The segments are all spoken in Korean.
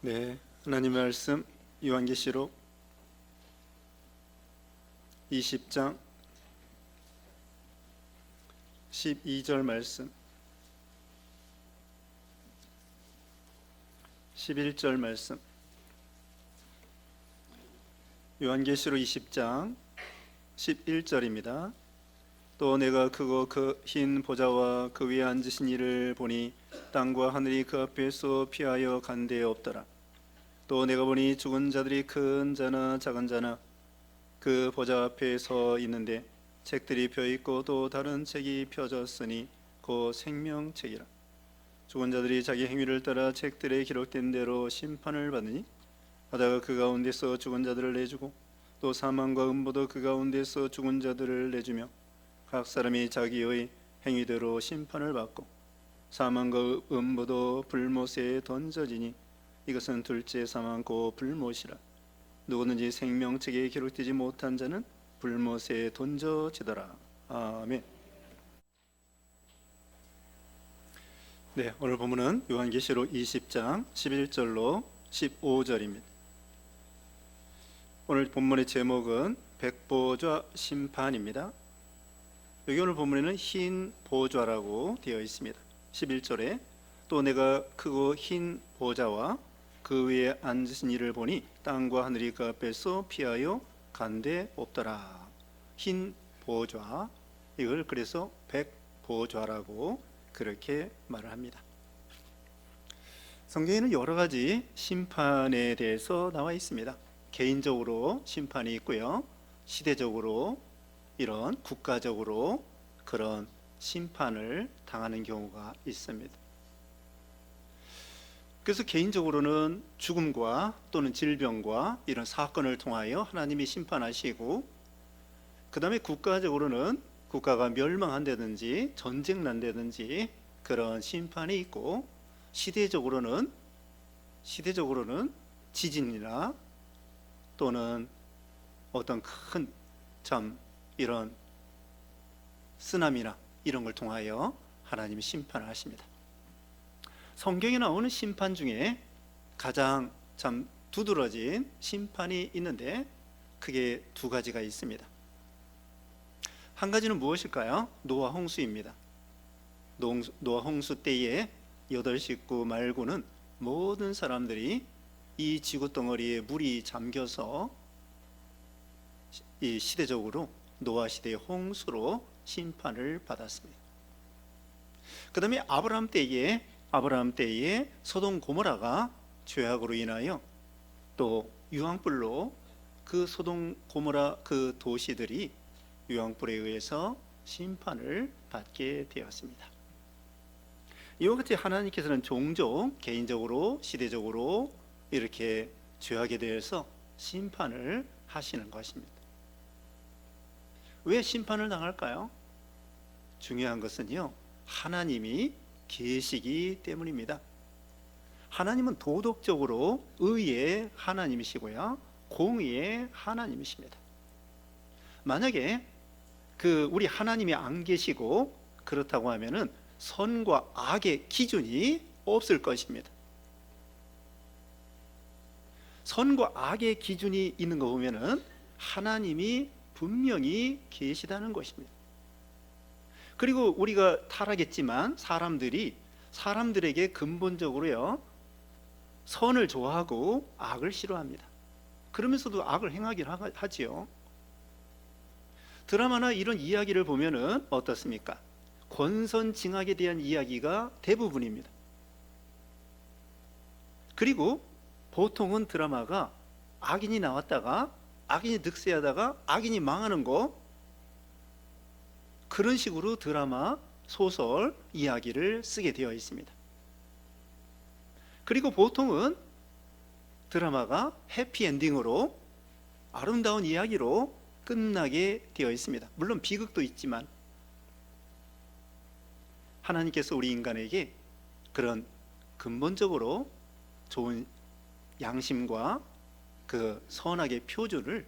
네, 하나님의 말씀 요한계시록 20장 12절 말씀, 11절 말씀. 요한계시록 20장 11절입니다. 또 내가 크고 그 흰 보좌와 그 위에 앉으신 이를 보니 땅과 하늘이 그 앞에서 피하여 간 데 없더라. 또 내가 보니 죽은 자들이 큰 자나 작은 자나 그 보좌 앞에 서 있는데 책들이 펴 있고 또 다른 책이 펴졌으니 그 생명책이라. 죽은 자들이 자기 행위를 따라 책들에 기록된 대로 심판을 받으니 하다가 그 가운데서 죽은 자들을 내주고 또 사망과 음부도 그 가운데서 죽은 자들을 내주며 각 사람이 자기의 행위대로 심판을 받고 사망과 음부도 불못에 던져지니 이것은 둘째 사망 곧 불못이라. 누구든지 생명책에 기록되지 못한 자는 불못에 던져지더라. 아멘. 네, 오늘 본문은 요한계시록 20장 11절로 15절입니다. 오늘 본문의 제목은 백보좌 심판입니다. 여기 오늘 본문에는 흰 보좌라고 되어 있습니다. 11절에 또 내가 크고 흰 보좌와 그 위에 앉으신 이를 보니 땅과 하늘이 그 앞에서 피하여 간 데 없더라. 흰 보좌, 이걸 그래서 백보좌라고 그렇게 말을 합니다. 성경에는 여러 가지 심판에 대해서 나와 있습니다. 개인적으로 심판이 있고요, 시대적으로 이런 국가적으로 그런 심판을 당하는 경우가 있습니다. 그래서 개인적으로는 죽음과 또는 질병과 이런 사건을 통하여 하나님이 심판하시고, 그 다음에 국가적으로는 국가가 멸망한다든지 전쟁 난다든지 그런 심판이 있고, 시대적으로는 지진이나 또는 어떤 큰 이런 쓰나미나 이런 걸 통하여 하나님이 심판을 하십니다. 성경에 나오는 심판 중에 가장 두드러진 심판이 있는데 크게 두 가지가 있습니다. 한 가지는 무엇일까요? 노아 홍수입니다. 노아 홍수 때에 8 식구 말고는 모든 사람들이 이 지구 덩어리에 물이 잠겨서 이 시대적으로 노아 시대의 홍수로 심판을 받았습니다. 그 다음에 아브라함 때에 소돔 고모라가 죄악으로 인하여 또 유황불로 그 소돔 고모라 그 도시들이 유황불에 의해서 심판을 받게 되었습니다. 이와 같이 하나님께서는 종종 개인적으로 시대적으로 이렇게 죄악에 대해서 심판을 하시는 것입니다. 왜 심판을 당할까요? 중요한 것은요, 하나님이 계시기 때문입니다. 하나님은 도덕적으로 의의 하나님이시고요, 공의의 하나님이십니다. 만약에 우리 하나님이 안 계시고 그렇다고 하면은 선과 악의 기준이 없을 것입니다. 선과 악의 기준이 있는 거 보면은 하나님이 분명히 계시다는 것입니다. 그리고 우리가 타락했지만 사람들에게 근본적으로요, 선을 좋아하고 악을 싫어합니다. 그러면서도 악을 행하긴 하지요. 드라마나 이런 이야기를 보면은 어떻습니까? 권선징악에 대한 이야기가 대부분입니다. 그리고 보통은 드라마가 악인이 나왔다가 악인이 득세하다가 악인이 망하는 거, 그런 식으로 드라마, 소설, 이야기를 쓰게 되어 있습니다. 그리고 보통은 드라마가 해피엔딩으로 아름다운 이야기로 끝나게 되어 있습니다. 물론 비극도 있지만 하나님께서 우리 인간에게 그런 근본적으로 좋은 양심과 그 선악의 표준을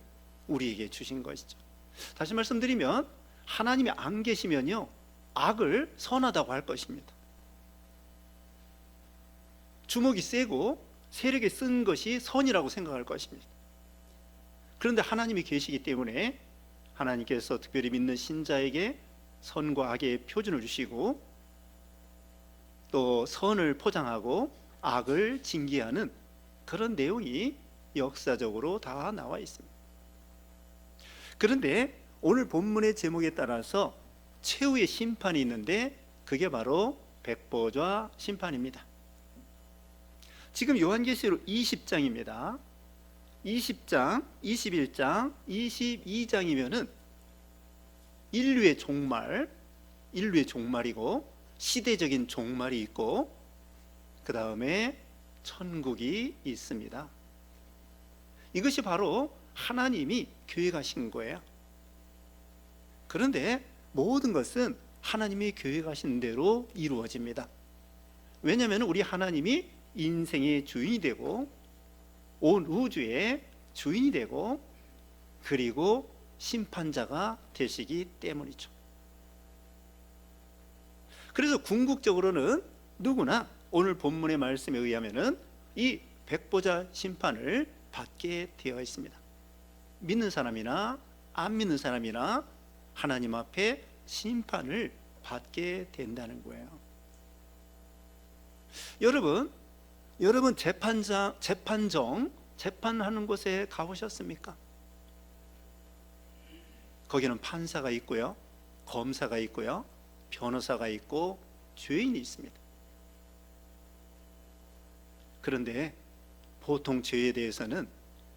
우리에게 주신 것이죠. 다시 말씀드리면 하나님이 안 계시면요, 악을 선하다고 할 것입니다. 주먹이 세고 세력에 쓴 것이 선이라고 생각할 것입니다. 그런데 하나님이 계시기 때문에 하나님께서 특별히 믿는 신자에게 선과 악의 표준을 주시고 또 선을 포장하고 악을 징계하는 그런 내용이 역사적으로 다 나와 있습니다. 그런데 오늘 본문의 제목에 따라서 최후의 심판이 있는데 그게 바로 백보좌 심판입니다. 지금 요한계시록 20장입니다. 20장, 21장, 22장이면은 인류의 종말이고 시대적인 종말이 있고 그 다음에 천국이 있습니다. 이것이 바로 하나님이 계획하신 거예요. 그런데 모든 것은 하나님이 계획하신 대로 이루어집니다. 왜냐하면 우리 하나님이 인생의 주인이 되고 온 우주의 주인이 되고 그리고 심판자가 되시기 때문이죠. 그래서 궁극적으로는 누구나 오늘 본문의 말씀에 의하면은 이 백보자 심판을 받게 되어 있습니다. 믿는 사람이나 안 믿는 사람이나 하나님 앞에 심판을 받게 된다는 거예요. 여러분 재판하는 곳에 가보셨습니까? 거기는 판사가 있고요, 검사가 있고요, 변호사가 있고 죄인이 있습니다. 그런데 보통 죄에 대해서는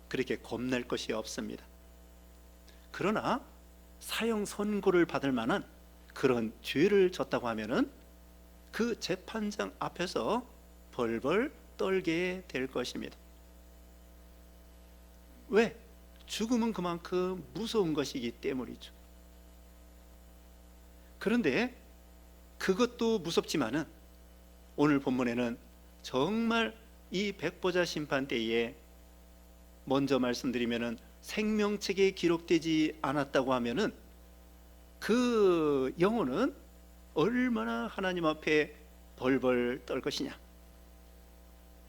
그렇게 겁낼 것이 없습니다. 그러나 사형 선고를 받을 만한 그런 죄를 졌다고 하면은 그 재판장 앞에서 벌벌 떨게 될 것입니다. 왜? 죽음은 그만큼 무서운 것이기 때문이죠. 그런데 그것도 무섭지만은 오늘 본문에는 정말 이 백보자 심판 때에 먼저 말씀드리면은 생명책에 기록되지 않았다고 하면은 그 영혼은 얼마나 하나님 앞에 벌벌 떨 것이냐.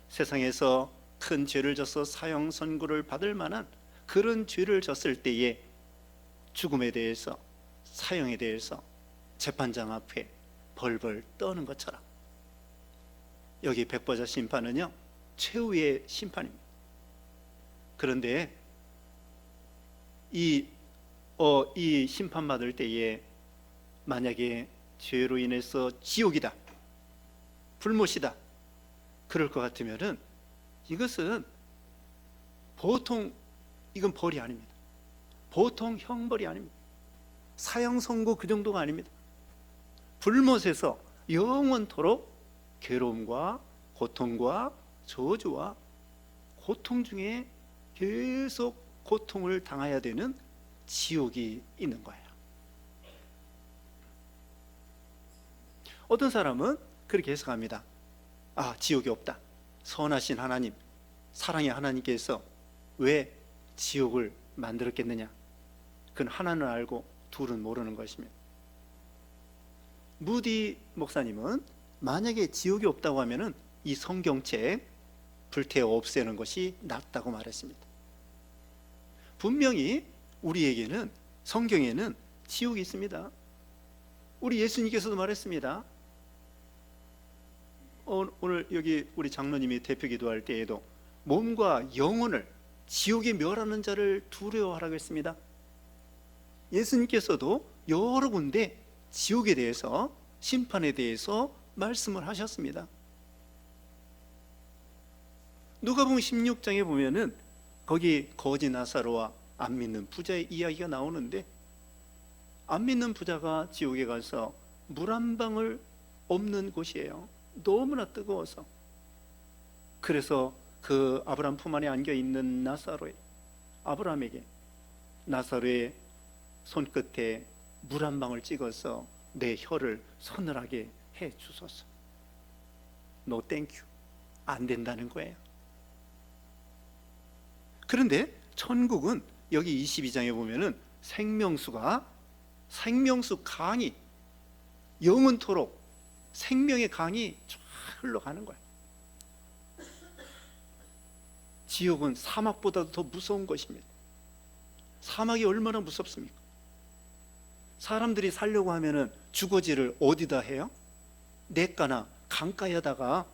세상에서 큰 죄를 져서 사형 선고를 받을 만한 그런 죄를 졌을 때에 죽음에 대해서, 사형에 대해서 재판장 앞에 벌벌 떠는 것처럼 여기 백보자 심판은요 최후의 심판입니다. 그런데 이 심판받을 때에 만약에 죄로 인해서 지옥이다, 불못이다 그럴 것 같으면은 이것은 보통 이건 벌이 아닙니다. 보통 형벌이 아닙니다. 사형 선고 그 정도가 아닙니다. 불못에서 영원토록 괴로움과 고통과 저주와 고통 중에 계속 고통을 당해야 되는 지옥이 있는 거예요. 어떤 사람은 그렇게 해석합니다. 지옥이 없다. 선하신 하나님, 사랑의 하나님께서 왜 지옥을 만들었겠느냐? 그건 하나는 알고 둘은 모르는 것입니다. 무디 목사님은 만약에 지옥이 없다고 하면은 이 성경책 불태워 없애는 것이 낫다고 말했습니다. 분명히 우리에게는 성경에는 지옥이 있습니다. 우리 예수님께서도 말했습니다. 오늘 여기 우리 장로님이 대표 기도할 때에도 몸과 영혼을 지옥에 멸하는 자를 두려워하라고 했습니다. 예수님께서도 여러 군데 지옥에 대해서, 심판에 대해서 말씀을 하셨습니다. 누가복음 16장에 보면은 거기 거지 나사로와 안 믿는 부자의 이야기가 나오는데, 안 믿는 부자가 지옥에 가서 물 한 방울 없는 곳이에요. 너무나 뜨거워서. 그래서 그 아브라함 품 안에 안겨 있는 아브라함에게 나사로의 손끝에 물 한 방울 찍어서 내 혀를 서늘하게 해 주소서. No thank you. 안 된다는 거예요. 그런데 천국은 여기 22장에 보면은 생명수 강이 영원토록 생명의 강이 쫙 흘러가는 거예요. 지옥은 사막보다도 더 무서운 것입니다. 사막이 얼마나 무섭습니까? 사람들이 살려고 하면은 주거지를 어디다 해요? 냇가나 강가에다가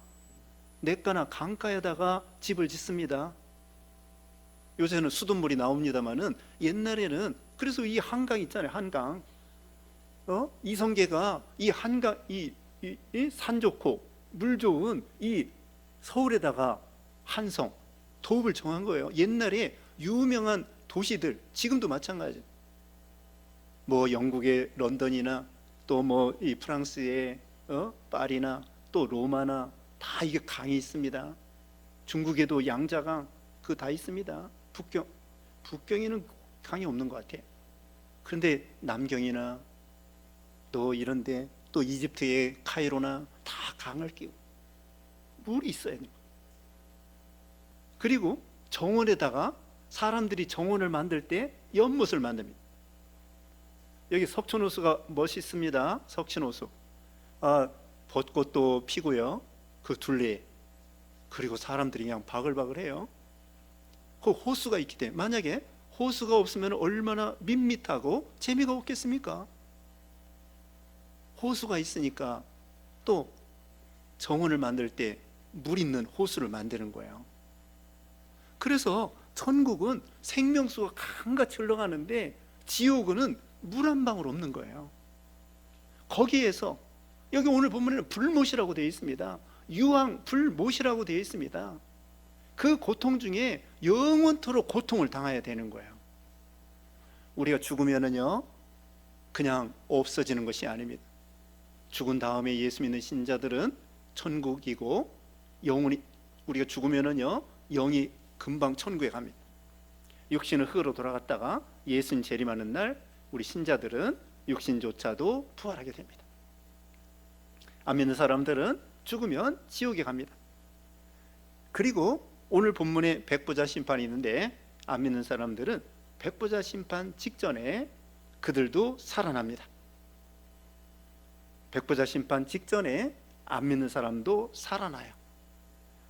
집을 짓습니다. 요새는 수돗물이 나옵니다만은 옛날에는, 그래서 이 한강 있잖아요. 한강, 이성계가 이 한강, 이 산 좋고 물 좋은 이 서울에다가 한성, 도읍을 정한 거예요. 옛날에 유명한 도시들, 지금도 마찬가지. 뭐 영국의 런던이나 또 뭐 이 프랑스의 파리나 또 로마나 다 이게 강이 있습니다. 중국에도 양자강 그 다 있습니다. 북경에는 강이 없는 것 같아요. 그런데 남경이나 또 이런데 또 이집트의 카이로나 다 강을 끼고 물이 있어야 돼요. 그리고 정원에다가 사람들이 정원을 만들 때 연못을 만듭니다. 여기 석촌호수가 멋있습니다. 석촌호수. 벚꽃도 피고요. 그 둘레에. 그리고 사람들이 그냥 바글바글해요. 그 호수가 있기 때문에, 만약에 호수가 없으면 얼마나 밋밋하고 재미가 없겠습니까? 호수가 있으니까 또 정원을 만들 때 물 있는 호수를 만드는 거예요. 그래서 천국은 생명수가 강같이 흘러가는데 지옥은 물 한 방울 없는 거예요. 거기에서 여기 오늘 본문에는 불못이라고 되어 있습니다. 유황 불못이라고 되어 있습니다. 그 고통 중에 영원토록 고통을 당해야 되는 거예요. 우리가 죽으면은요 그냥 없어지는 것이 아닙니다. 죽은 다음에 예수 믿는 신자들은 천국이고, 영원히 우리가 죽으면은요 영이 금방 천국에 갑니다. 육신은 흙으로 돌아갔다가 예수님 재림하는 날 우리 신자들은 육신조차도 부활하게 됩니다. 안 믿는 사람들은 죽으면 지옥에 갑니다. 그리고 오늘 본문에 백보자 심판이 있는데, 안 믿는 사람들은 백보자 심판 직전에 그들도 살아납니다. 백보자 심판 직전에 안 믿는 사람도 살아나요.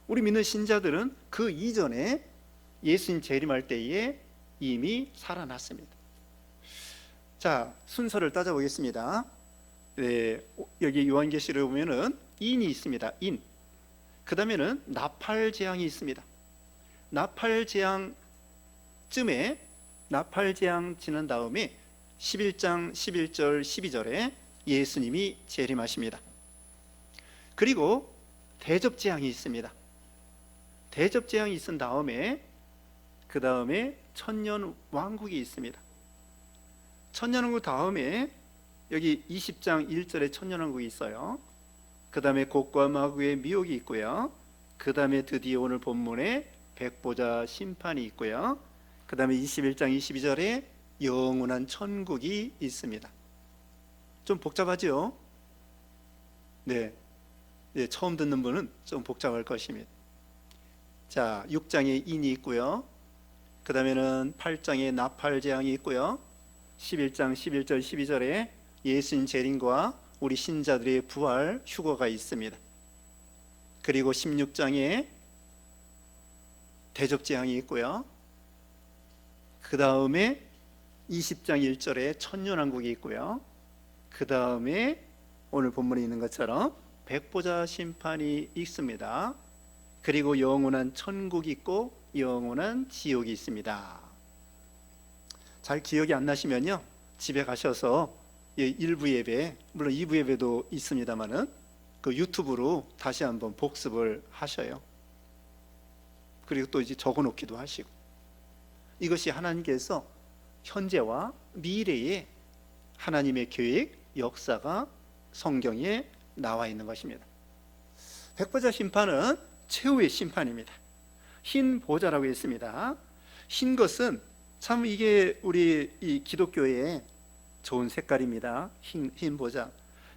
우리 믿는 신자들은 그 이전에 예수님 재림할 때에 이미 살아났습니다. 자, 순서를 따져보겠습니다. 네, 여기 요한계시를 보면은 인이 있습니다. 인. 그 다음에는 나팔재앙이 있습니다. 나팔재앙 지난 다음에 11장 11절 12절에 예수님이 재림하십니다. 그리고 대접재앙이 있습니다. 대접재앙이 있은 다음에 그 다음에 천년왕국이 있습니다. 천년왕국 다음에 여기 20장 1절에 천년왕국이 있어요. 그 다음에 곡과 마구의 미혹이 있고요. 그 다음에 드디어 오늘 본문에 백보자 심판이 있고요. 그 다음에 21장 22절에 영원한 천국이 있습니다. 좀 복잡하죠? 네, 처음 듣는 분은 좀 복잡할 것입니다. 자, 6장에 인이 있고요. 그 다음에는 8장에 나팔재앙이 있고요. 11장 11절 12절에 예수님 재림과 우리 신자들의 부활 휴거가 있습니다. 그리고 16장에 대접재앙이 있고요. 그 다음에 20장 1절에 천년왕국이 있고요. 그 다음에 오늘 본문에 있는 것처럼 백보자 심판이 있습니다. 그리고 영원한 천국이 있고 영원한 지옥이 있습니다. 잘 기억이 안 나시면요 집에 가셔서 일부 예배, 물론 2부 예배도 있습니다만은 그 유튜브로 다시 한번 복습을 하셔요. 그리고 또 이제 적어놓기도 하시고, 이것이 하나님께서 현재와 미래의 하나님의 계획, 역사가 성경에 나와 있는 것입니다. 백보자 심판은 최후의 심판입니다. 흰 보좌라고 했습니다. 흰 것은 참 이게 우리 이 기독교의 좋은 색깔입니다. 흰 보좌.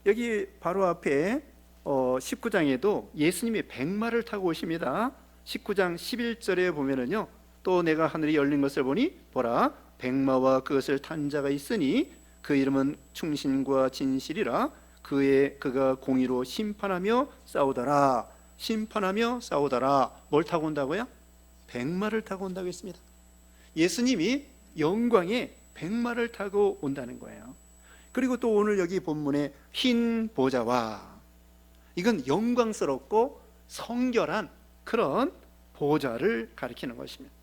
여기 바로 앞에 19장에도 예수님이 백마를 타고 오십니다. 19장 11절에 보면은요, 또 내가 하늘이 열린 것을 보니 보라 백마와 그것을 탄 자가 있으니 그 이름은 충신과 진실이라 그가 공의로 심판하며 싸우더라. 심판하며 싸우더라. 뭘 타고 온다고요? 백마를 타고 온다고 했습니다. 예수님이 영광의 백마를 타고 온다는 거예요. 그리고 또 오늘 여기 본문에 흰 보좌와, 이건 영광스럽고 성결한 그런 보좌를 가리키는 것입니다.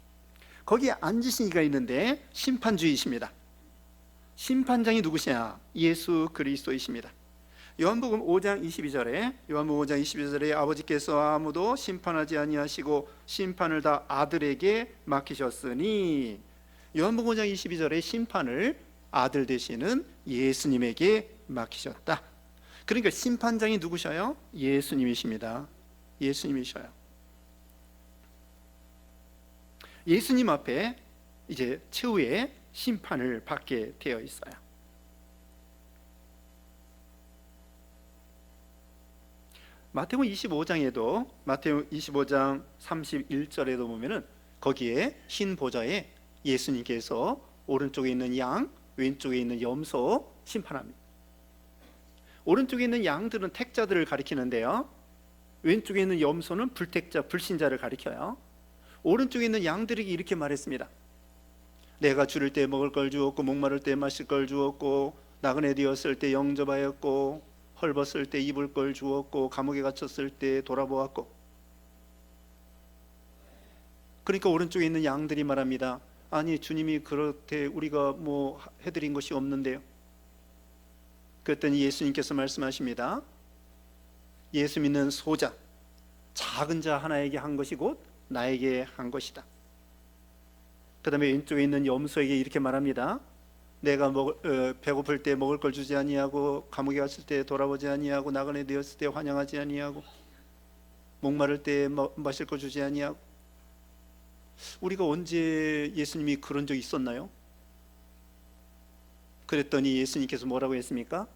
거기에 앉으신 이가 있는데 심판주이십니다. 심판장이 누구시냐? 예수 그리스도이십니다. 요한복음 5장 22절에 아버지께서 아무도 심판하지 아니하시고 심판을 다 아들에게 맡기셨으니, 요한복음 5장 22절에 심판을 아들 되시는 예수님에게 맡기셨다. 그러니까 심판장이 누구셔요? 예수님이십니다. 예수님이셔요. 예수님 앞에 이제 최후의 심판을 받게 되어 있어요. 마태복음 25장에도, 마태복음 25장 31절에도 보면은 거기에 흰 보좌에 예수님께서 오른쪽에 있는 양, 왼쪽에 있는 염소 심판합니다. 오른쪽에 있는 양들은 택자들을 가리키는데요, 왼쪽에 있는 염소는 불택자, 불신자를 가리켜요. 오른쪽에 있는 양들에게 이렇게 말했습니다. 내가 줄일 때 먹을 걸 주었고, 목마를 때 마실 걸 주었고, 나그네 되었을 때 영접하였고, 헐벗을 때 입을 걸 주었고, 감옥에 갇혔을 때 돌아보았고. 그러니까 오른쪽에 있는 양들이 말합니다. 아니, 주님이 그렇대 우리가 뭐 해드린 것이 없는데요. 그랬더니 예수님께서 말씀하십니다. 예수 믿는 소자, 작은 자 하나에게 한 것이 곧 나에게 한 것이다. 그 다음에 왼쪽에 있는 염소에게 이렇게 말합니다. 내가 배고플 때 먹을 걸 주지 아니하고, 감옥에 갔을 때 돌아보지 아니하고, 나그네 되었을 때 환영하지 아니하고, 목마를 때 마실 걸 주지 아니하고. 우리가 언제 예수님이 그런 적이 있었나요? 그랬더니 예수님께서 뭐라고 했습니까?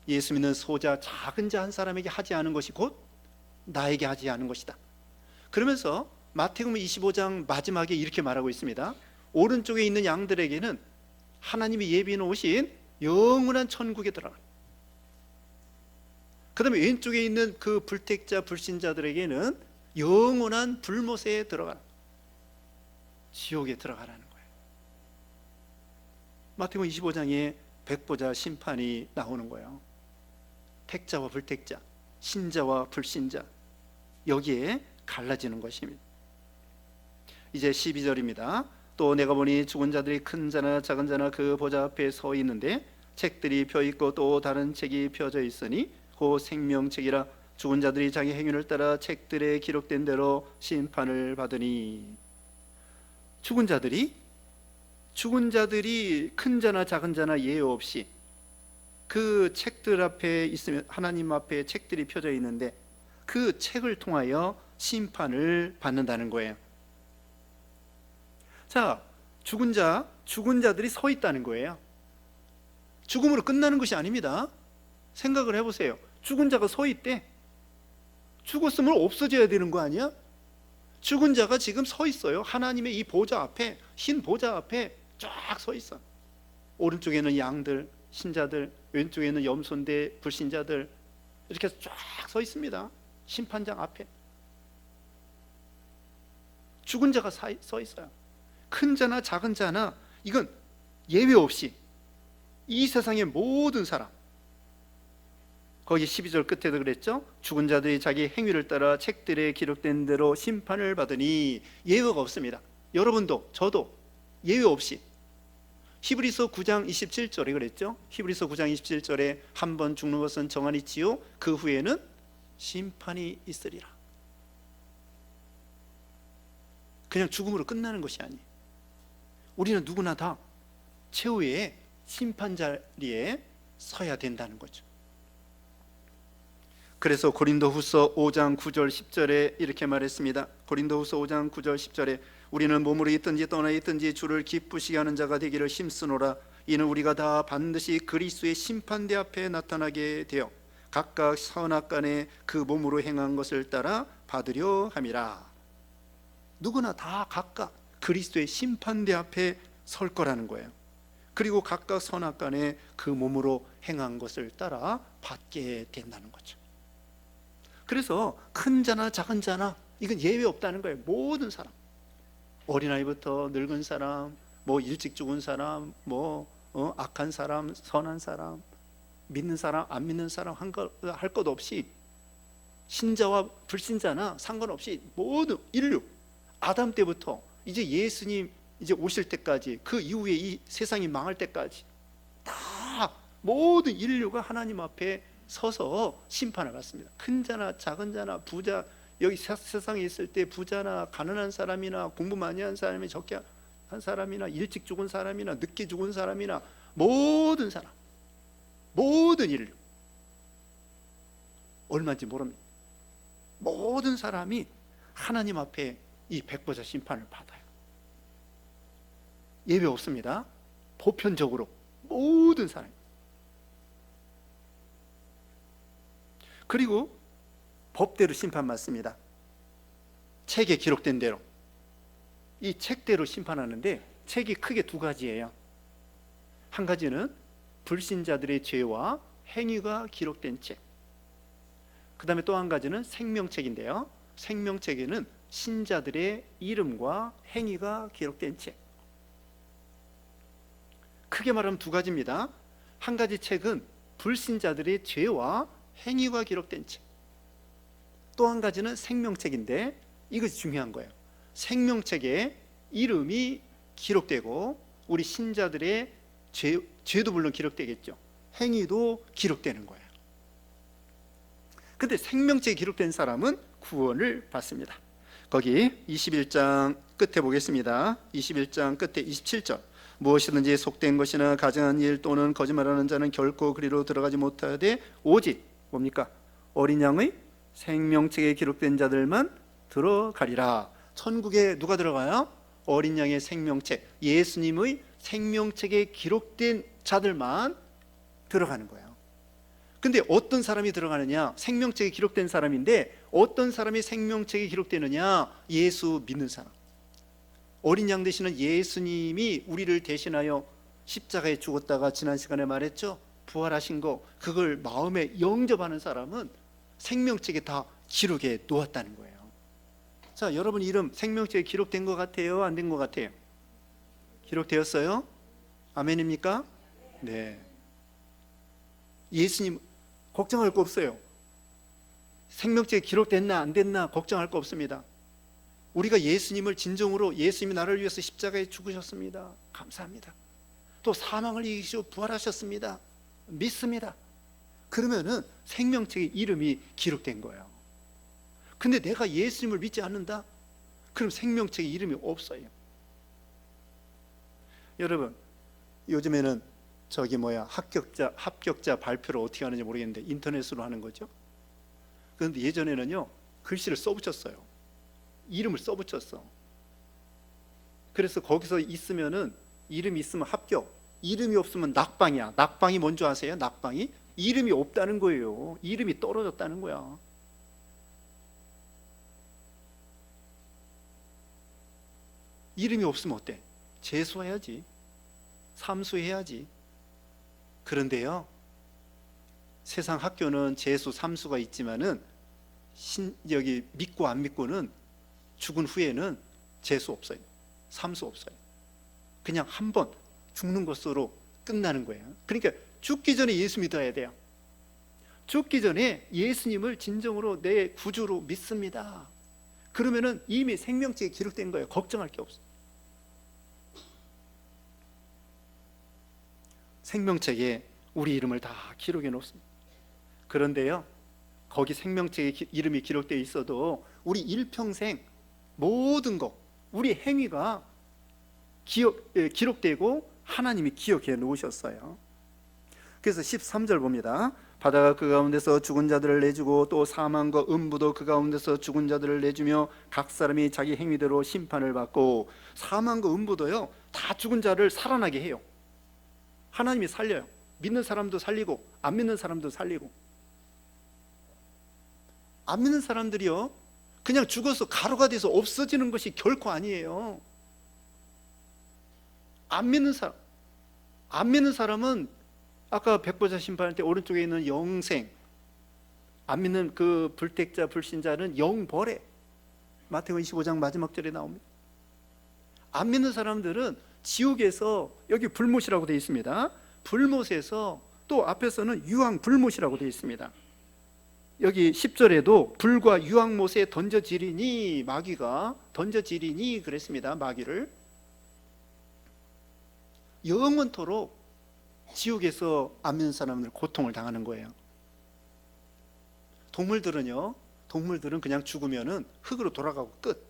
예수 믿는 소자, 작은 자 한 사람에게 하지 않은 것이 곧 나에게 하지 않은 것이다. 그러면서 마태복음 25장 마지막에 이렇게 말하고 있습니다. 오른쪽에 있는 양들에게는 하나님이 예비해 놓으신 영원한 천국에 들어가. 그 다음에 왼쪽에 있는 그 불택자, 불신자들에게는 영원한 불못에 들어가, 지옥에 들어가라는 거예요. 마태복음 25장에 백보자 심판이 나오는 거예요. 택자와 불택자, 신자와 불신자, 여기에 갈라지는 것입니다. 이제 12절입니다. 또 내가 보니 죽은 자들이 큰 자나 작은 자나 그 보좌 앞에 서 있는데 책들이 펴 있고 또 다른 책이 펴져 있으니 그 생명책이라. 죽은 자들이 자기 행위를 따라 책들에 기록된 대로 심판을 받으니. 죽은 자들이 큰 자나 작은 자나 예외 없이 그 책들 앞에 있으면, 하나님 앞에 책들이 펴져 있는데 그 책을 통하여 심판을 받는다는 거예요. 자, 죽은 자들이 서 있다는 거예요. 죽음으로 끝나는 것이 아닙니다. 생각을 해보세요. 죽은 자가 서 있대. 죽었으면 없어져야 되는 거 아니야? 죽은 자가 지금 서 있어요. 하나님의 이 보좌 앞에, 흰 보좌 앞에 쫙 서 있어. 오른쪽에는 양들, 신자들, 왼쪽에는 염소인데 불신자들, 이렇게 쫙 서 있습니다. 심판장 앞에 죽은 자가 서 있어요. 큰 자나 작은 자나, 이건 예외 없이 이 세상의 모든 사람. 거기 12절 끝에도 그랬죠. 죽은 자들이 자기 행위를 따라 책들에 기록된 대로 심판을 받으니. 예외가 없습니다. 여러분도 저도 예외 없이. 히브리서 9장 27절에 그랬죠. 히브리서 9장 27절에 한 번 죽는 것은 정한이지요 그 후에는 심판이 있으리라. 그냥 죽음으로 끝나는 것이 아니에요. 우리는 누구나 다 최후의 심판 자리에 서야 된다는 거죠. 그래서 고린도후서 5장 9절 10절에 이렇게 말했습니다. 고린도후서 5장 9절 10절에 우리는 몸으로 있든지 떠나 있든지 주를 기쁘시게 하는 자가 되기를 힘쓰노라. 이는 우리가 다 반드시 그리스도의 심판대 앞에 나타나게 되어 각각 선악간에 그 몸으로 행한 것을 따라 받으려 함이라. 누구나 다 각각 그리스도의 심판대 앞에 설 거라는 거예요. 그리고 각각 선악간에 그 몸으로 행한 것을 따라 받게 된다는 거죠. 그래서 큰 자나 작은 자나 이건 예외 없다는 거예요. 모든 사람, 어린아이부터 늙은 사람, 뭐 일찍 죽은 사람, 뭐 악한 사람, 선한 사람, 믿는 사람, 안 믿는 사람 할 것 없이, 신자와 불신자나 상관없이 모든 인류, 아담 때부터 이제 예수님 이제 오실 때까지, 그 이후에 이 세상이 망할 때까지 다 모든 인류가 하나님 앞에 서서 심판을 받습니다. 큰 자나 작은 자나 부자, 여기 세상에 있을 때 부자나 가난한 사람이나 공부 많이 한 사람이 적게 한 사람이나 일찍 죽은 사람이나 늦게 죽은 사람이나 모든 사람, 모든 인류, 얼마인지 모릅니다. 모든 사람이 하나님 앞에 이 백보자 심판을 받아요. 예외 없습니다. 보편적으로 모든 사람. 그리고 법대로 심판받습니다. 책에 기록된 대로, 이 책대로 심판하는데 책이 크게 두 가지예요. 한 가지는 불신자들의 죄와 행위가 기록된 책, 그 다음에 또 한 가지는 생명책인데요, 생명책에는 신자들의 이름과 행위가 기록된 책. 크게 말하면 두 가지입니다. 한 가지 책은 불신자들의 죄와 행위가 기록된 책, 또 한 가지는 생명책인데 이것이 중요한 거예요. 생명책에 이름이 기록되고 우리 신자들의 죄도 물론 기록되겠죠. 행위도 기록되는 거예요. 근데 생명책에 기록된 사람은 구원을 받습니다. 거기 21장 끝에 보겠습니다. 21장 끝에 27절, 무엇이든지 속된 것이나 가증한 일 또는 거짓말하는 자는 결코 그리로 들어가지 못하되 오직 뭡니까? 어린 양의 생명책에 기록된 자들만 들어가리라. 천국에 누가 들어가요? 어린 양의 생명책, 예수님의 생명책에 기록된 자들만 들어가는 거예요. 근데 어떤 사람이 들어가느냐? 생명책에 기록된 사람인데 어떤 사람이 생명책에 기록되느냐? 예수 믿는 사람. 어린 양 되시는 예수님이 우리를 대신하여 십자가에 죽었다가 지난 시간에 말했죠, 부활하신 거, 그걸 마음에 영접하는 사람은 생명책에 다 기록해 놓았다는 거예요. 자, 여러분 이름 생명책에 기록된 것 같아요? 안 된 것 같아요? 기록되었어요? 아멘입니까? 네. 예수님 걱정할 거 없어요. 생명책에 기록됐나 안 됐나 걱정할 거 없습니다. 우리가 예수님을 진정으로, 예수님이 나를 위해서 십자가에 죽으셨습니다. 감사합니다. 또 사망을 이기시고 부활하셨습니다. 믿습니다. 그러면은 생명책에 이름이 기록된 거예요. 근데 내가 예수님을 믿지 않는다? 그럼 생명책에 이름이 없어요. 여러분, 요즘에는 합격자 발표를 어떻게 하는지 모르겠는데 인터넷으로 하는 거죠. 그런데 예전에는요, 글씨를 써붙였어요. 이름을 써붙였어. 그래서 거기서 있으면은, 이름이 있으면 합격, 이름이 없으면 낙방이야. 낙방이 뭔지 아세요? 낙방이 이름이 없다는 거예요. 이름이 떨어졌다는 거야. 이름이 없으면 어때? 재수해야지, 삼수해야지. 그런데요, 세상 학교는 재수, 삼수가 있지만은 여기 믿고 안 믿고는 죽은 후에는 재수 없어요, 삼수 없어요. 그냥 한 번 죽는 것으로 끝나는 거예요. 그러니까 죽기 전에 예수 믿어야 돼요. 죽기 전에 예수님을 진정으로 내 구주로 믿습니다. 그러면은 이미 생명책에 기록된 거예요. 걱정할 게 없어요. 생명책에 우리 이름을 다 기록해 놓습니다. 그런데요, 거기 생명책에 이름이 기록되어 있어도 우리 일평생 모든 것, 우리 행위가 기록되고 하나님이 기억해 놓으셨어요. 그래서 13절 봅니다. 바다가 그 가운데서 죽은 자들을 내주고 또 사망과 음부도 그 가운데서 죽은 자들을 내주며 각 사람이 자기 행위대로 심판을 받고, 사망과 음부도요 다 죽은 자를 살아나게 해요. 하나님이 살려요. 믿는 사람도 살리고 안 믿는 사람도 살리고. 안 믿는 사람들이요 그냥 죽어서 가루가 돼서 없어지는 것이 결코 아니에요. 안 믿는 사람은 아까 백보자 심판할 때 오른쪽에 있는 영생, 안 믿는 그 불택자 불신자는 영벌에, 마태복음 25장 마지막 절에 나옵니다. 안 믿는 사람들은 지옥에서, 여기 불못이라고 되어 있습니다. 불못에서, 또 앞에서는 유황 불못이라고 되어 있습니다. 여기 10절에도 불과 유황못에 던져지리니, 마귀가 던져지리니 그랬습니다. 마귀를 영원토록 지옥에서 안 믿는 사람들 고통을 당하는 거예요. 동물들은 그냥 죽으면은 흙으로 돌아가고 끝.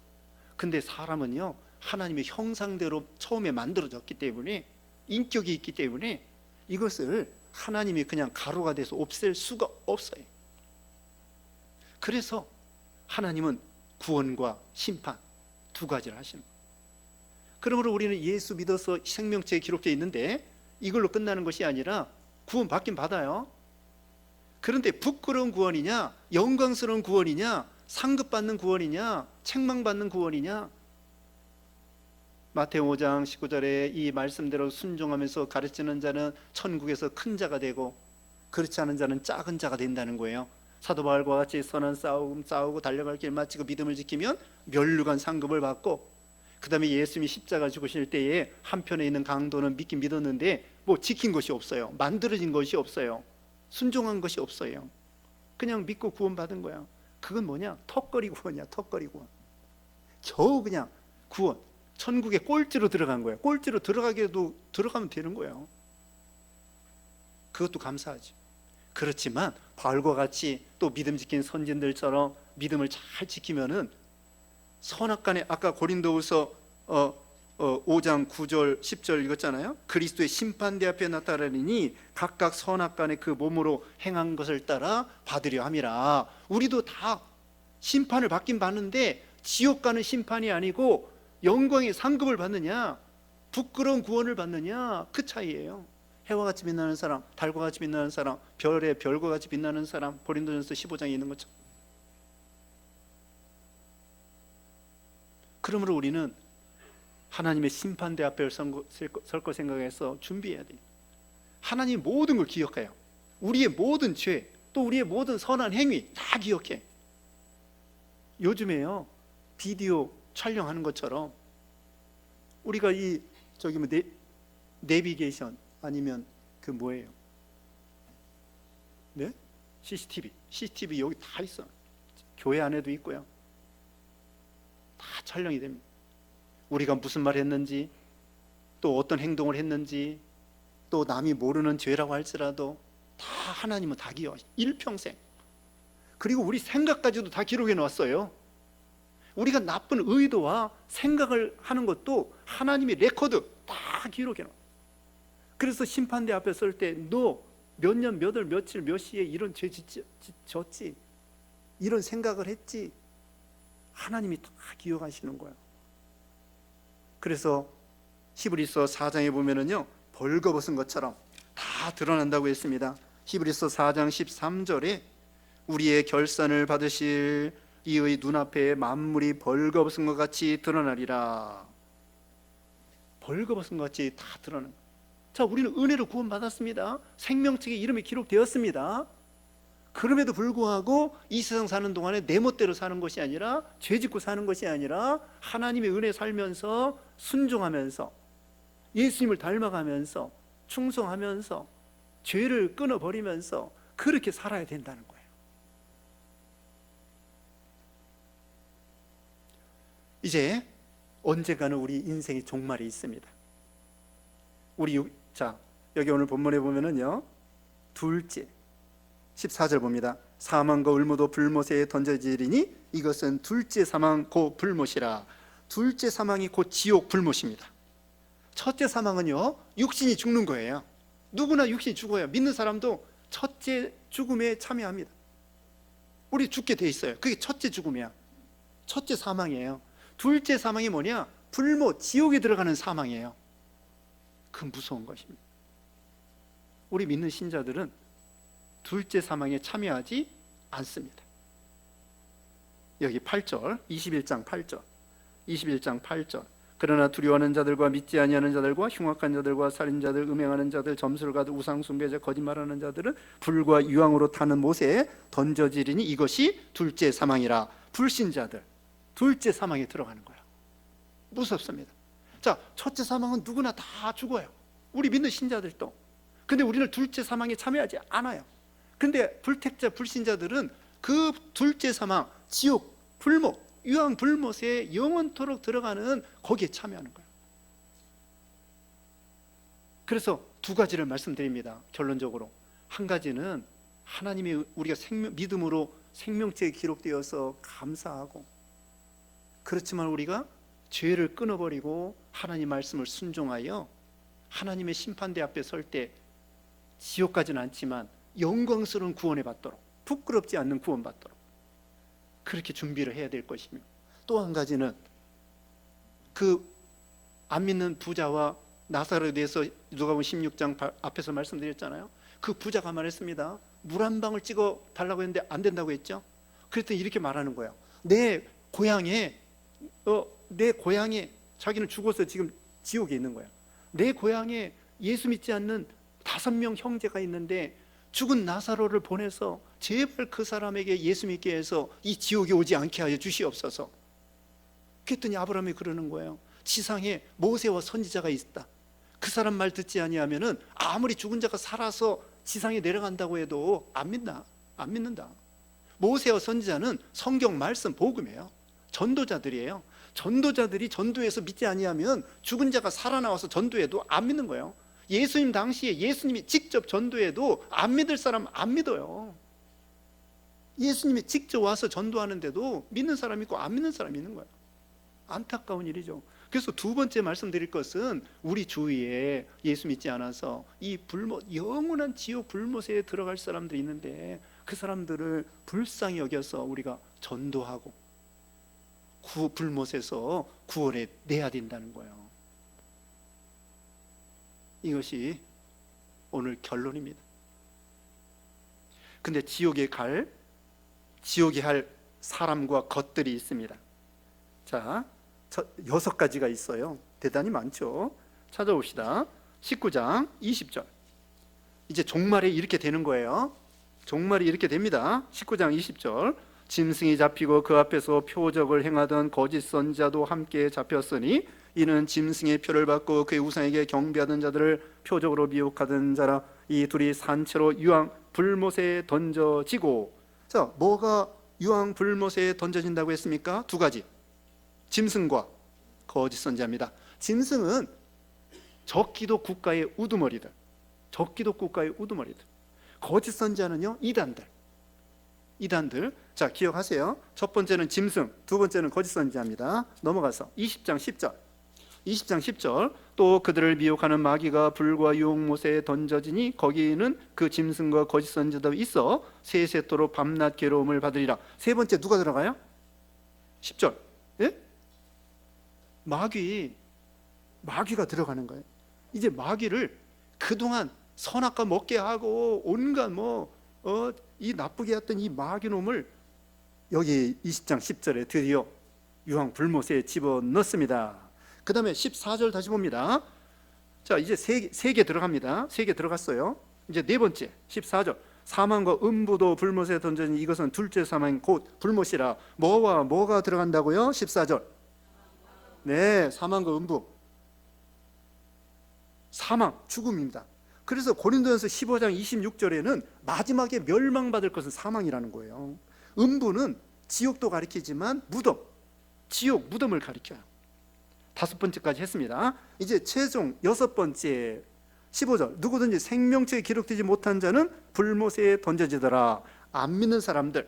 근데 사람은요, 하나님의 형상대로 처음에 만들어졌기 때문에, 인격이 있기 때문에 이것을 하나님이 그냥 가루가 돼서 없앨 수가 없어요. 그래서 하나님은 구원과 심판 두 가지를 하시는 거예요. 그러므로 우리는 예수 믿어서 생명책에 기록되어 있는데 이걸로 끝나는 것이 아니라 구원 받긴 받아요. 그런데 부끄러운 구원이냐, 영광스러운 구원이냐, 상급받는 구원이냐, 책망받는 구원이냐. 마태복음 5장 19절에 이 말씀대로 순종하면서 가르치는 자는 천국에서 큰 자가 되고, 그렇지 않은 자는 작은 자가 된다는 거예요. 사도 바울과 같이 선한 싸움 싸우고 달려갈 길 마치고 믿음을 지키면 면류관 상급을 받고, 그 다음에 예수님이 십자가 죽으실 때에 한편에 있는 강도는 믿긴 믿었는데 뭐 지킨 것이 없어요. 만들어진 것이 없어요. 순종한 것이 없어요. 그냥 믿고 구원받은 거야. 그건 뭐냐? 턱걸이 구원이야. 턱걸이 구원. 겨우 그냥 구원, 천국에 꼴찌로 들어간 거야. 꼴찌로 들어가게도 들어가면 되는 거예요. 그것도 감사하지. 그렇지만 바울과 같이 또 믿음 지킨 선진들처럼 믿음을 잘 지키면은 선악간에, 아까 고린도후서 5장 9절 10절 읽었잖아요. 그리스도의 심판대 앞에 나타나리니 각각 선악간에 그 몸으로 행한 것을 따라 받으려 함이라. 우리도 다 심판을 받긴 받는데 지옥 가는 심판이 아니고 영광의 상급을 받느냐, 부끄러운 구원을 받느냐, 그 차이예요. 해와 같이 빛나는 사람, 달과 같이 빛나는 사람, 별의 별과 같이 빛나는 사람, 고린도전서 15장에 있는 것처럼. 그러므로 우리는 하나님의 심판대 앞에 설 거 생각해서 준비해야 돼요. 하나님 모든 걸 기억해요. 우리의 모든 죄, 또 우리의 모든 선한 행위 다 기억해. 요즘에요, 비디오 촬영하는 것처럼 우리가 이 저기 뭐 내비게이션 아니면 그 뭐예요? 네? CCTV 여기 다 있어. 교회 안에도 있고요. 다 촬영이 됩니다. 우리가 무슨 말 했는지, 또 어떤 행동을 했는지, 또 남이 모르는 죄라고 할지라도 다 하나님은 다 기억하시. 일평생. 그리고 우리 생각까지도 다 기록해 놨어요. 우리가 나쁜 의도와 생각을 하는 것도 하나님의 레코드 다 기록해 놔. 그래서 심판대 앞에 설 때 너 몇 년 몇 월 며칠 몇 시에 이런 죄 졌지, 이런 생각을 했지, 하나님이 다 기억하시는 거야. 그래서 히브리서 4장에 보면은요, 벌거벗은 것처럼 다 드러난다고 했습니다. 히브리서 4장 13절에 우리의 결산을 받으실 이의 눈앞에 만물이 벌거벗은 것 같이 드러나리라. 벌거벗은 것 같이 다 드러나는. 자, 우리는 은혜로 구원받았습니다. 생명책에 이름이 기록되었습니다. 그럼에도 불구하고 이 세상 사는 동안에 내 멋대로 사는 것이 아니라, 죄짓고 사는 것이 아니라 하나님의 은혜 살면서 순종하면서 예수님을 닮아가면서 충성하면서 죄를 끊어버리면서 그렇게 살아야 된다는 거예요. 이제 언젠가는 우리 인생의 종말이 있습니다. 자, 여기 오늘 본문에 보면은요, 둘째 14절 봅니다. 사망과 울무도 불못에 던져지리니 이것은 둘째 사망 곧 불못이라. 둘째 사망이 곧 지옥 불못입니다. 첫째 사망은요, 육신이 죽는 거예요. 누구나 육신이 죽어요. 믿는 사람도 첫째 죽음에 참여합니다. 우리 죽게 돼 있어요. 그게 첫째 죽음이야. 첫째 사망이에요. 둘째 사망이 뭐냐? 불못, 지옥에 들어가는 사망이에요. 그 무서운 것입니다. 우리 믿는 신자들은 둘째 사망에 참여하지 않습니다. 여기 8절, 21장 8절. 그러나 두려워하는 자들과 믿지 아니하는 자들과 흉악한 자들과 살인자들, 음행하는 자들, 점술가들, 우상 숭배자, 거짓말하는 자들은 불과 유황으로 타는 못에 던져지리니 이것이 둘째 사망이라. 불신자들, 둘째 사망에 들어가는 거예요. 무섭습니다. 자, 첫째 사망은 누구나 다 죽어요. 우리 믿는 신자들도. 근데 우리는 둘째 사망에 참여하지 않아요. 근데 불택자, 불신자들은 그 둘째 사망, 지옥, 불못, 유황 불못에 영원토록 들어가는 거기에 참여하는 거예요. 그래서 두 가지를 말씀드립니다. 결론적으로 한 가지는 하나님이 우리가 믿음으로 생명체에 기록되어서 감사하고, 그렇지만 우리가 죄를 끊어버리고 하나님 말씀을 순종하여 하나님의 심판대 앞에 설 때 지옥 가지는 않지만 영광스러운 구원을 받도록, 부끄럽지 않는 구원 받도록 그렇게 준비를 해야 될 것이며, 또 한 가지는 그 안 믿는 부자와 나사로에 대해서 누가복음 16장 앞에서 말씀드렸잖아요. 그 부자가 말했습니다. 물 한 방울 찍어 달라고 했는데 안 된다고 했죠. 그랬더니 이렇게 말하는 거예요. 내 고향에 자기는 죽어서 지금 지옥에 있는 거예요. 내 고향에 예수 믿지 않는 5명 형제가 있는데 죽은 나사로를 보내서 제발 그 사람에게 예수 믿게 해서 이 지옥에 오지 않게 하여 주시옵소서. 그랬더니 아브라함이 그러는 거예요. 지상에 모세와 선지자가 있다. 그 사람 말 듣지 아니하면은 아무리 죽은 자가 살아서 지상에 내려간다고 해도 안 믿는다. 모세와 선지자는 성경 말씀 복음이에요. 전도자들이에요. 전도자들이 전도해서 믿지 아니하면 죽은 자가 살아나와서 전도해도 안 믿는 거예요. 예수님 당시에 예수님이 직접 전도해도 안 믿을 사람 안 믿어요. 예수님이 직접 와서 전도하는데도 믿는 사람 있고 안 믿는 사람이 있는 거예요. 안타까운 일이죠. 그래서 두 번째 말씀드릴 것은 우리 주위에 예수 믿지 않아서 이 불못, 영원한 지옥 불못에 들어갈 사람들이 있는데 그 사람들을 불쌍히 여겨서 우리가 전도하고 불못에서 구원해 내야 된다는 거예요. 이것이 오늘 결론입니다. 근데 지옥에 할 사람과 것들이 있습니다. 자, 6가지가 있어요. 대단히 많죠. 찾아봅시다. 19장 20절. 이제 종말에 이렇게 되는 거예요. 종말이 이렇게 됩니다. 19장 20절. 짐승이 잡히고 그 앞에서 표적을 행하던 거짓 선지자도 함께 잡혔으니 이는 짐승의 표를 받고 그의 우상에게 경배하던 자들을 표적으로 미혹하던 자라. 이 둘이 산채로 유황 불못에 던져지고. 자, 뭐가 유황 불못에 던져진다고 했습니까? 두 가지. 짐승과 거짓 선지자입니다. 짐승은 적기도 국가의 우두머리들. 거짓 선지자는요, 이단들. 자, 기억하세요. 첫 번째는 짐승, 두 번째는 거짓 선지자입니다. 넘어가서 20장 10절. 또 그들을 미혹하는 마귀가 불과 유혹못에 던져지니 거기는 그 짐승과 거짓 선지자도 있어 세세토록 밤낮 괴로움을 받으리라. 세 번째 누가 들어가요? 10절. 예? 마귀가 들어가는 거예요. 이제 마귀를 그동안 선악과 먹게 하고 온갖 이 나쁘게 했던 이 마귀놈을 여기 20장 10절에 드디어 유황 불못에 집어넣습니다. 그 다음에 14절 다시 봅니다. 자, 이제 세 개 들어갑니다. 3개 들어갔어요. 이제 네 번째 14절. 사망과 음부도 불못에 던져진 이것은 둘째 사망 곧 불못이라. 뭐가 들어간다고요? 14절. 네, 사망과 음부. 사망, 죽음입니다. 그래서 고린도전서 15장 26절에는 마지막에 멸망받을 것은 사망이라는 거예요. 음부는 지옥도 가리키지만 지옥, 무덤을 가리켜요. 5번째까지 했습니다. 이제 최종 6번째 15절. 누구든지 생명체에 기록되지 못한 자는 불못에 던져지더라. 안 믿는 사람들,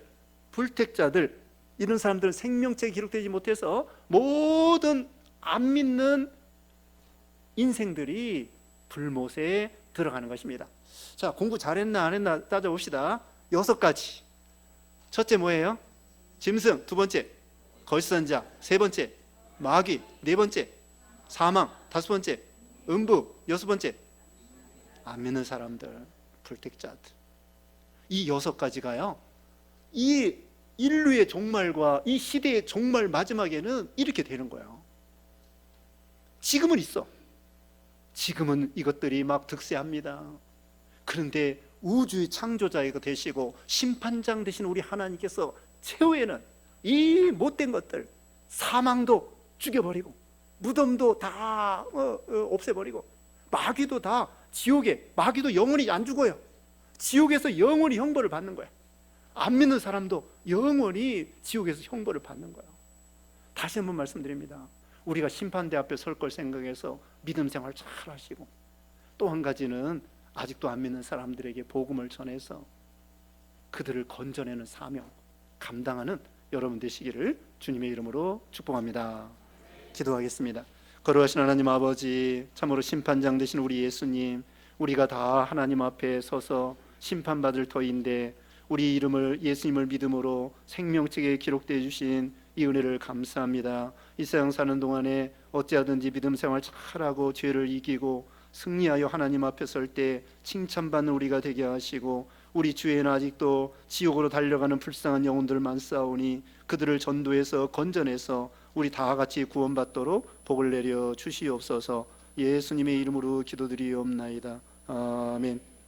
불택자들, 이런 사람들은 생명체에 기록되지 못해서 모든 안 믿는 인생들이 불못에 들어가는 것입니다. 자, 공부 잘했나 안 했나 따져봅시다. 6가지. 첫째 뭐예요? 짐승. 두 번째 거짓 선지자. 세 번째 마귀. 네 번째 사망. 5번째 음부. 6번째 안 믿는 사람들, 불택자들. 이 6가지가요, 이 인류의 종말과 이 시대의 종말 마지막에는 이렇게 되는 거예요. 지금은 있어. 지금은 이것들이 막 득세합니다. 그런데 우주의 창조자가 되시고 심판장 되신 우리 하나님께서 최후에는 이 못된 것들, 사망도 죽여버리고 무덤도 다 없애버리고 마귀도 다 지옥에, 마귀도 영원히 안 죽어요. 지옥에서 영원히 형벌을 받는 거야. 안 믿는 사람도 영원히 지옥에서 형벌을 받는 거야. 다시 한번 말씀드립니다. 우리가 심판대 앞에 설 걸 생각해서 믿음 생활 잘 하시고, 또 한 가지는 아직도 안 믿는 사람들에게 복음을 전해서 그들을 건져내는 사명 감당하는 여러분 되시기를 주님의 이름으로 축복합니다. 기도하겠습니다. 거룩하신 하나님 아버지, 참으로 심판장 되신 우리 예수님, 우리가 다 하나님 앞에 서서 심판받을 터인데 우리 이름을, 예수님을 믿음으로 생명책에 기록되어 주신 이 은혜를 감사합니다. 이 세상 사는 동안에 어찌하든지 믿음 생활 잘하고 죄를 이기고 승리하여 하나님 앞에 설 때 칭찬받는 우리가 되게 하시고, 우리 주위에는 아직도 지옥으로 달려가는 불쌍한 영혼들 많사오니 그들을 전도해서 건져내서 우리 다 같이 구원받도록 복을 내려 주시옵소서. 예수님의 이름으로 기도드리옵나이다. 아멘.